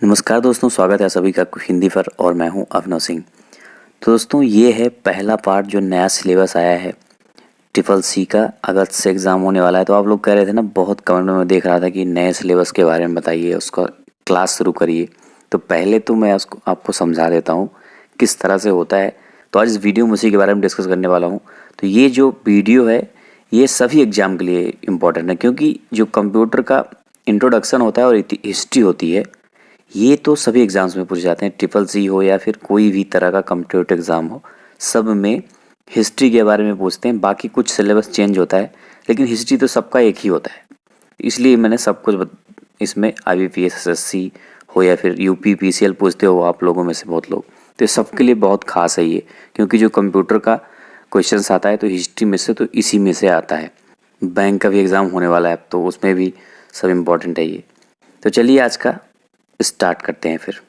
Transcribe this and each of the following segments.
नमस्कार दोस्तों, स्वागत है सभी का हिंदी पर और मैं हूं अभिनव सिंह। तो दोस्तों ये है पहला पार्ट जो नया सिलेबस आया है ट्रिपल सी का। अगस्त से एग्ज़ाम होने वाला है। तो आप लोग कह रहे थे ना, बहुत कमेंट में देख रहा था कि नए सिलेबस के बारे में बताइए, उसका क्लास शुरू करिए। तो पहले तो मैं उसको आपको समझा देता हूँ किस तरह से होता है। तो आज इस वीडियो में उसी के बारे में डिस्कस करने वाला हूँ। तो ये जो वीडियो है ये सभी एग्ज़ाम के लिए इम्पोर्टेंट है, क्योंकि जो कंप्यूटर का इंट्रोडक्शन होता है और हिस्ट्री होती है, ये तो सभी एग्ज़ाम्स में पूछे जाते हैं। ट्रिपल सी हो या फिर कोई भी तरह का कम्पिटिटिव एग्ज़ाम हो, सब में हिस्ट्री के बारे में पूछते हैं। बाकी कुछ सिलेबस चेंज होता है, लेकिन हिस्ट्री तो सबका एक ही होता है। इसलिए मैंने सब कुछ इसमें IBPS SSC हो या फिर UP PCL पूछते हो आप लोगों में से बहुत लोग, तो ये सबके लिए बहुत खास है ये, क्योंकि जो कंप्यूटर का क्वेश्चन आता है तो हिस्ट्री में से, तो इसी में से आता है। बैंक का भी एग्ज़ाम होने वाला है अब, तो उसमें भी सब इम्पोर्टेंट है ये। तो चलिए आज का स्टार्ट करते हैं फिर।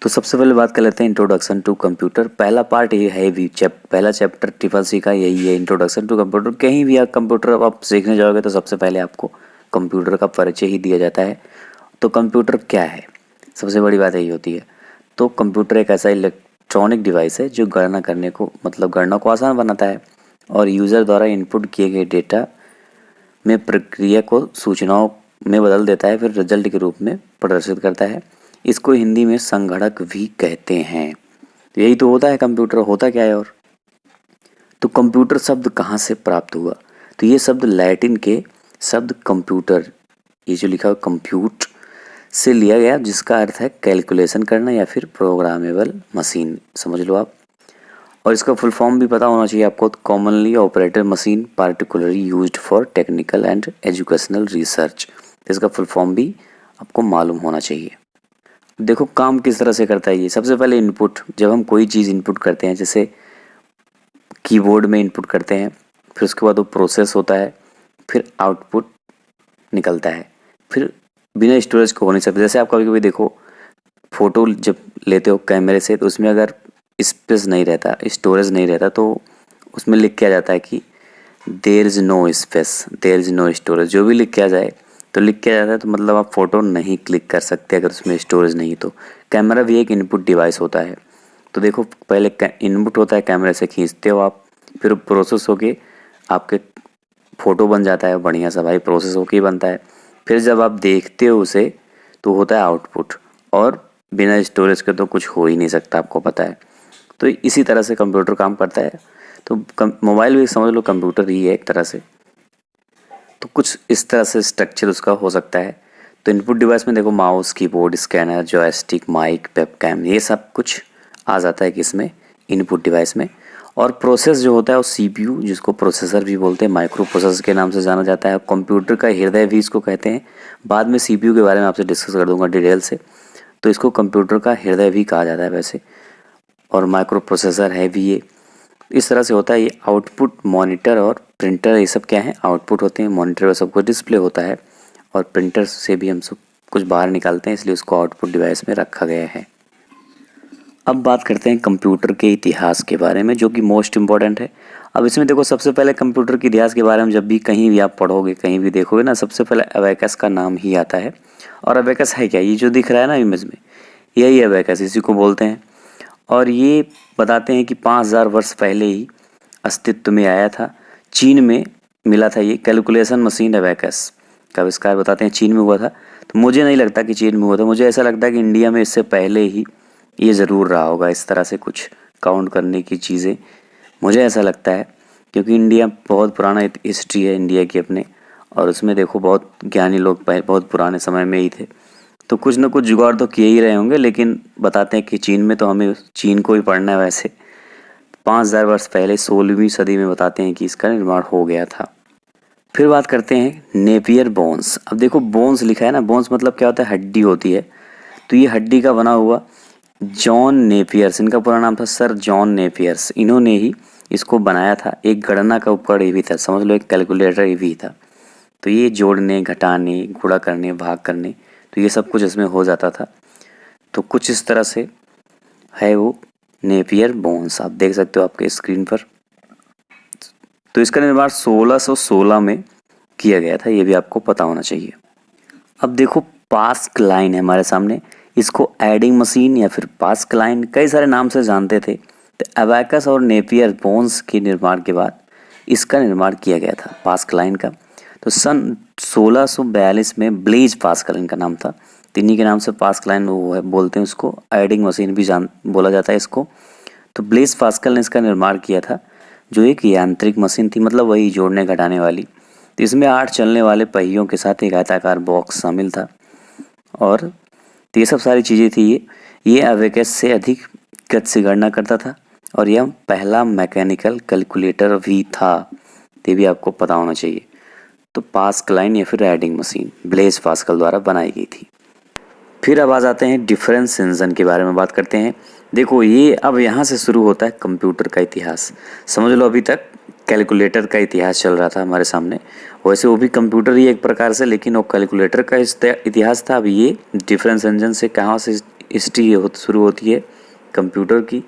तो सबसे पहले बात कर लेते हैं इंट्रोडक्शन टू कंप्यूटर। पहला पार्ट ये है भी पहला चैप्टर ट्रिपल सी का यही है, इंट्रोडक्शन टू कंप्यूटर। कहीं भी आप कंप्यूटर आप सीखने जाओगे तो सबसे पहले आपको कंप्यूटर का परिचय ही दिया जाता है। तो कंप्यूटर क्या है, सबसे बड़ी बात यही होती है। तो कंप्यूटर एक ऐसा इलेक्ट्रॉनिक डिवाइस है जो गणना करने को गणना को आसान बनाता है और यूज़र द्वारा इनपुट किए गए डेटा में प्रक्रिया को सूचनाओं में बदल देता है, फिर रिजल्ट के रूप में प्रदर्शित करता है। इसको हिंदी में संगणक भी कहते हैं। तो यही तो होता है कंप्यूटर। होता क्या है और तो कंप्यूटर शब्द कहाँ से प्राप्त हुआ? तो ये शब्द लैटिन के शब्द कंप्यूटर, ये जो लिखा हुआ कंप्यूट से लिया गया, जिसका अर्थ है कैलकुलेशन करना या फिर प्रोग्रामेबल मशीन, समझ लो आप। और इसका फुल फॉर्म भी पता होना चाहिए आपको। Commonly operated machine particularly used for technical and educational research. इसका फुल फॉर्म भी आपको मालूम होना चाहिए। देखो काम किस तरह से करता है ये। सबसे पहले इनपुट, जब हम कोई चीज़ इनपुट करते हैं, जैसे कीबोर्ड में इनपुट करते हैं, फिर उसके बाद वो प्रोसेस होता है, फिर आउटपुट निकलता है। फिर बिना स्टोरेज को हो नहीं सकता। जैसे आप कभी कभी देखो फ़ोटो जब लेते हो कैमरे से, तो उसमें अगर स्पेस नहीं रहता, स्टोरेज नहीं रहता, तो उसमें लिख के आ जाता है कि there is no space, there is no storage. जो भी लिख के आ जाए तो लिख के आ जाता है, तो मतलब आप फ़ोटो नहीं क्लिक कर सकते अगर उसमें स्टोरेज नहीं। तो कैमरा भी एक इनपुट डिवाइस होता है। तो देखो पहले इनपुट होता है, कैमरे से खींचते हो आप, फिर प्रोसेस होके आपके फ़ोटो बन जाता है बढ़िया सा, भाई प्रोसेस होके ही बनता है। फिर जब आप देखते हो उसे तो होता है आउटपुट। और बिना स्टोरेज के तो कुछ हो ही नहीं सकता, आपको पता है। तो इसी तरह से कंप्यूटर काम करता है। तो मोबाइल भी समझ लो कंप्यूटर ही है एक तरह से। तो कुछ इस तरह से स्ट्रक्चर उसका हो सकता है। तो इनपुट डिवाइस में देखो mouse, keyboard, scanner, joystick, mic, webcam, ये सब कुछ आ जाता है किसमें, इनपुट डिवाइस में। और प्रोसेस जो होता है वो CPU, जिसको प्रोसेसर भी बोलते हैं, माइक्रो प्रोसेसर के नाम से जाना जाता है। कंप्यूटर का हृदय भी इसको कहते हैं। बाद में CPU के बारे में आपसे डिस्कस कर दूंगा डिटेल से। तो इसको कंप्यूटर का हृदय भी कहा जाता है वैसे, और माइक्रो प्रोसेसर है भी ये। इस तरह से होता है ये। आउटपुट, मॉनिटर और प्रिंटर, ये सब क्या है, आउटपुट होते हैं। मॉनिटर में सब कुछ डिस्प्ले होता है, और प्रिंटर से भी हम सब कुछ बाहर निकालते हैं, इसलिए उसको आउटपुट डिवाइस में रखा गया है। अब बात करते हैं कंप्यूटर के इतिहास के बारे में, जो कि मोस्ट इम्पॉर्टेंट है। अब इसमें देखो सबसे पहले कंप्यूटर के इतिहास के बारे में जब भी कहीं भी आप पढ़ोगे, कहीं भी देखोगे ना, सबसे पहले अबेकस का नाम ही आता है। और अबेकस है क्या? ये जो दिख रहा है ना इमेज में, यही अबेकस, इसी को बोलते हैं। और ये बताते हैं कि 5000 वर्ष पहले ही अस्तित्व में आया था। चीन में मिला था ये कैलकुलेशन मशीन अबेकस का आविष्कार, बताते हैं चीन में हुआ था। तो मुझे नहीं लगता कि चीन में हुआ था, मुझे ऐसा लगता है कि इंडिया में इससे पहले ही ये ज़रूर रहा होगा, इस तरह से कुछ काउंट करने की चीज़ें, मुझे ऐसा लगता है। क्योंकि इंडिया बहुत पुराना हिस्ट्री है इंडिया की अपने, और उसमें देखो बहुत ज्ञानी लोग बहुत पुराने समय में ही थे। तो कुछ ना कुछ जुगाड़ तो किए ही रहे होंगे, लेकिन बताते हैं कि चीन में, तो हमें चीन को ही पढ़ना है वैसे। 5000 वर्ष पहले 16वीं सदी में बताते हैं कि इसका निर्माण हो गया था। फिर बात करते हैं नेपियर बोन्स। अब देखो बोन्स लिखा है ना, बोन्स मतलब क्या होता है, हड्डी होती है। तो ये हड्डी का बना हुआ जॉन नेपियर्स, इनका पूरा नाम था सर जॉन नेपियर्स, इन्होंने ही इसको बनाया था। एक गणना का उपकरण ये भी था, समझ लो एक कैलकुलेटर ये भी था। तो ये जोड़ने, घटाने, गुणा करने, भाग करने, तो ये सब कुछ इसमें हो जाता था। तो कुछ इस तरह से है वो नेपियर बोन्स, आप देख सकते हो आपके स्क्रीन पर। तो इसका निर्माण 1616 में किया गया था, ये भी आपको पता होना चाहिए। अब देखो पास्क लाइन है हमारे सामने। इसको एडिंग मशीन या फिर पास्कलाइन कई सारे नाम से जानते थे। तो अबैकस और नेपियर बोन्स के निर्माण के बाद इसका निर्माण किया गया था पास्कलाइन का। तो सन 1642 में ब्लेज पास्कल इनका नाम था। तिन्नी के नाम से पास्कलाइन वो है बोलते हैं उसको, एडिंग मशीन भी बोला जाता है इसको। तो ब्लेज पास्कल ने इसका निर्माण किया था, जो एक यांत्रिक मशीन थी, मतलब वही जोड़ने घटाने वाली। तो इसमें 8 चलने वाले पहियों के साथ एक आयताकार बॉक्स शामिल था और ये सब सारी चीज़ें थी। ये अबैकस से अधिक गति से गणना करता था और यह पहला मैकेनिकल कैलकुलेटर भी था, ये भी आपको पता होना चाहिए। तो पास्कलाइन या फिर एडिंग मशीन ब्लेज पास्कल द्वारा बनाई गई थी। फिर अब आ जाते हैं डिफरेंस इंजन के बारे में बात करते हैं। देखो ये अब यहाँ से शुरू होता है कंप्यूटर का इतिहास। समझ लो अभी तक कैलकुलेटर का इतिहास चल रहा था हमारे सामने, वैसे वो भी कंप्यूटर ही एक प्रकार से, लेकिन वो कैलकुलेटर का इतिहास था। अब ये डिफरेंस इंजन से कहाँ से हिस्ट्री शुरू होती है कंप्यूटर की।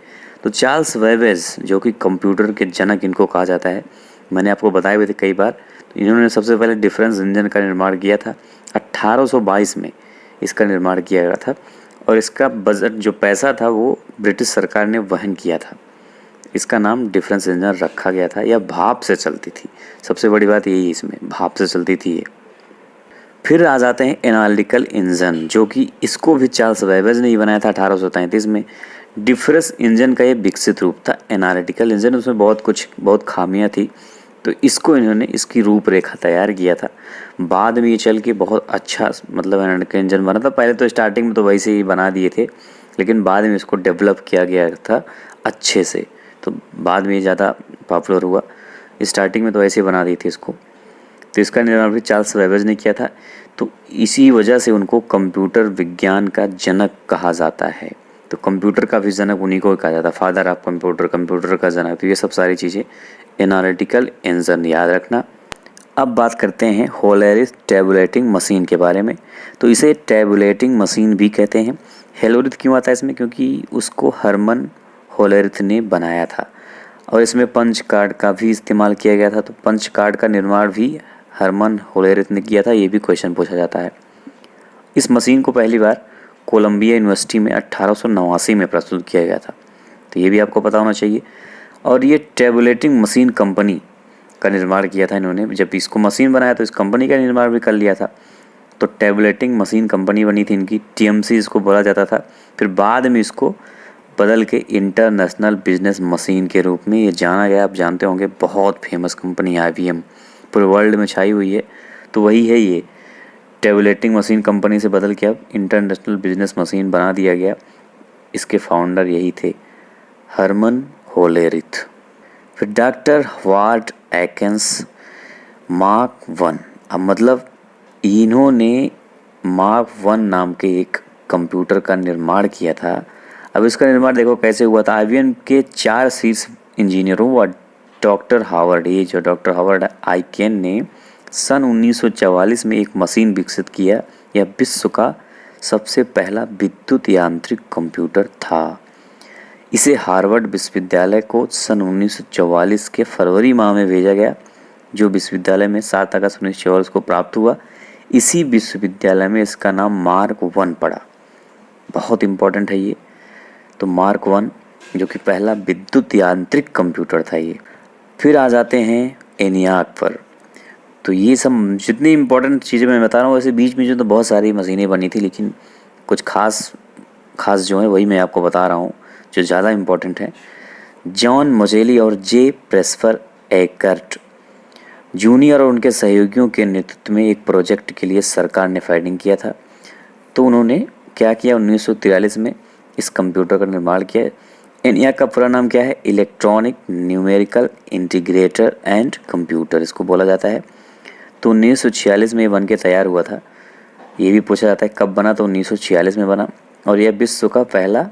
तो चार्ल्स वेबेज जो कि कंप्यूटर के जनक इनको कहा जाता है, मैंने आपको बताए हुए थे कई बार। तो इन्होंने सबसे पहले डिफरेंस इंजन का निर्माण किया था 1822 में, इसका निर्माण किया गया था और इसका बजट जो पैसा था वो ब्रिटिश सरकार ने वहन किया था। इसका नाम डिफरेंस इंजन रखा गया था। यह भाप से चलती थी, सबसे बड़ी बात यही इसमें, भाप से चलती थी ये। फिर आ जाते हैं एनालिटिकल इंजन, जो कि इसको भी चार्ल्स वेबेज ने ही बनाया था 1833 में। डिफरेंस इंजन का ये विकसित रूप था एनालिटिकल इंजन, उसमें बहुत खामियां थी, तो इसको इन्होंने इसकी रूपरेखा तैयार किया था। बाद में ये चल के बहुत अच्छा मतलब एनालिटिकल इंजन बना था। पहले तो स्टार्टिंग में तो वैसे ही बना दिए थे, लेकिन बाद में इसको डेवलप किया गया था अच्छे से, तो बाद में ये ज़्यादा पॉपुलर हुआ। स्टार्टिंग में तो ऐसे बना दी थी इसको। तो इसका निर्माण भी चार्ल्स वेबेज ने किया था। तो इसी वजह से उनको कंप्यूटर विज्ञान का जनक कहा जाता है। तो कंप्यूटर का भी जनक उन्हीं को कहा जाता है, फादर ऑफ कंप्यूटर, कंप्यूटर का जनक। तो ये सब सारी चीज़ें एनालिटिकल इंजन याद रखना। अब बात करते हैं होलेरिथ टैबुलेटिंग मशीन के बारे में। तो इसे टैबुलेटिंग मशीन भी कहते हैं। हेलोरिथ क्यों आता है इसमें, क्योंकि उसको हरमन होलेरिथ ने बनाया था और इसमें पंच कार्ड का भी इस्तेमाल किया गया था। तो पंच कार्ड का निर्माण भी हरमन होलेरिथ ने किया था, ये भी क्वेश्चन पूछा जाता है। इस मशीन को पहली बार कोलंबिया यूनिवर्सिटी में 1889 में प्रस्तुत किया गया था, तो ये भी आपको पता होना चाहिए। और ये टैबुलेटिंग मशीन कंपनी का निर्माण किया था इन्होंने। जब इसको मशीन बनाया तो इस कंपनी का निर्माण भी कर लिया था। तो टैबुलेटिंग मशीन कंपनी बनी थी इनकी, टीएमसी इसको बोला जाता था। फिर बाद में इसको बदल के इंटरनेशनल बिजनेस मशीन के रूप में ये जाना गया। आप जानते होंगे बहुत फेमस कंपनी IBM पूरे वर्ल्ड में छाई हुई है, तो वही है ये टैबुलेटिंग मशीन कंपनी से बदल के अब इंटरनेशनल बिजनेस मशीन बना दिया गया। इसके फाउंडर यही थे हरमन होलेरिथ। फिर डॉक्टर हॉवर्ड एकिंस मार्क 1, अब मतलब इन्होंने मार्क 1 नाम के एक कंप्यूटर का निर्माण किया था। अब इसका निर्माण देखो कैसे हुआ था। IBM के 4 शीर्ष इंजीनियरों व डॉक्टर हॉवर्ड, ये जो डॉक्टर हॉवर्ड आइकेन ने सन 1944 में एक मशीन विकसित किया। यह विश्व का सबसे पहला विद्युत यांत्रिक कंप्यूटर था। इसे हार्वर्ड विश्वविद्यालय को सन 1944 के फरवरी माह में भेजा गया, जो विश्वविद्यालय में 7 अगस्त 1944 को प्राप्त हुआ। इसी विश्वविद्यालय में इसका नाम मार्क 1 पड़ा। बहुत इम्पोर्टेंट है ये। तो मार्क 1 जो कि पहला विद्युत यांत्रिक कंप्यूटर था ये। फिर आ जाते हैं एनियाक पर। तो ये सब जितनी इम्पोर्टेंट चीज़ें मैं बता रहा हूँ, वैसे बीच में जो तो बहुत सारी मशीनें बनी थी, लेकिन कुछ खास जो है वही मैं आपको बता रहा हूँ जो ज़्यादा इम्पोर्टेंट है। जॉन मोजेली और जे प्रेस्पर एकर्ट जूनियर और उनके सहयोगियों के नेतृत्व में एक प्रोजेक्ट के लिए सरकार ने फंडिंग किया था। तो उन्होंने क्या किया, 1943 में इस कंप्यूटर का निर्माण किया। ENIAC का पूरा नाम क्या है, electronic numerical integrator and computer इसको बोला जाता है। तो 1946 में ये बन के तैयार हुआ था। ये भी पूछा जाता है कब बना, तो 1946 में बना और यह विश्व का पहला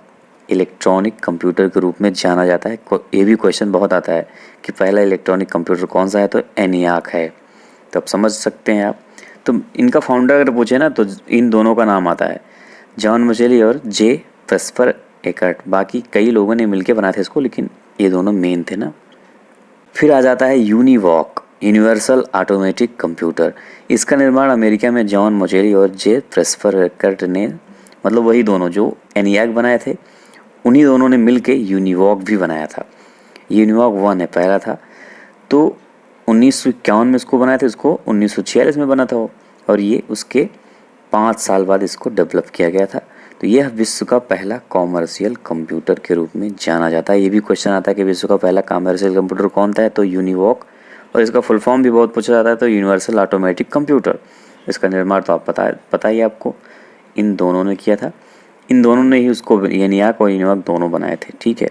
इलेक्ट्रॉनिक कंप्यूटर के रूप में जाना जाता है। ये भी क्वेश्चन बहुत आता है कि पहला इलेक्ट्रॉनिक कंप्यूटर कौन सा है, तो ENIAC है। तो आप समझ सकते हैं आप। तो इनका फाउंडर अगर पूछे ना तो इन दोनों का नाम आता है, जॉन मोजेली और जे प्रेस्पर एकर्ट। बाकी कई लोगों ने मिलकर बनाए थे इसको, लेकिन ये दोनों मेन थे ना। फिर आ जाता है यूनिवॉक, यूनिवर्सल ऑटोमेटिक कंप्यूटर। इसका निर्माण अमेरिका में जॉन मोजेली और जे प्रेस्पर एकर्ट ने मतलब वही दोनों जो ENIAC बनाए थे, उन्हीं दोनों ने मिल के यूनिवॉक भी बनाया था। यूनिवॉक 1 है, पहला था। तो 1951 में इसको बनाया था, इसको 1946 में बना था और ये उसके 5 साल बाद इसको डेवलप किया गया था। तो यह विश्व का पहला कॉमर्शियल कंप्यूटर के रूप में जाना जाता है। ये भी क्वेश्चन आता है कि विश्व का पहला कॉमर्शियल कंप्यूटर कौन था, तो यूनिवॉक, और इसका फुल फॉर्म भी बहुत पूछा जाता है, तो यूनिवर्सल ऑटोमेटिक कंप्यूटर। इसका निर्माण तो आप पता ही आपको, इन दोनों ने किया था। इन दोनों ने ही उसको ENIAC और यूनिवॉक दोनों बनाए थे, ठीक है।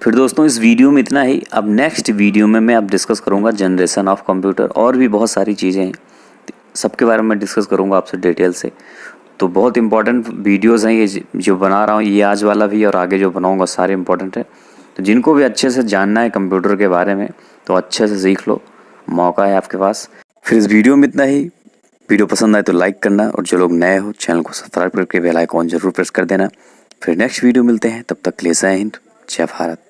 फिर दोस्तों इस वीडियो में इतना ही। अब नेक्स्ट वीडियो में मैं अब डिस्कस करूँगा जनरेशन ऑफ कंप्यूटर, और भी बहुत सारी चीज़ें हैं, सबके बारे में डिस्कस करूँगा आपसे डिटेल से। तो बहुत इंपॉर्टेंट वीडियोस हैं ये जो बना रहा हूँ, ये आज वाला भी और आगे जो बनाऊँगा सारे इंपॉर्टेंट है। तो जिनको भी अच्छे से जानना है कंप्यूटर के बारे में तो अच्छे से सीख लो, मौका है आपके पास। फिर इस वीडियो में इतना ही। वीडियो पसंद आए तो लाइक करना, और जो लोग नए हो चैनल को सब्सक्राइब करके बेल आइकॉन जरूर प्रेस कर देना। फिर नेक्स्ट वीडियो मिलते हैं, तब तक के लिए जय हिंद, जय भारत।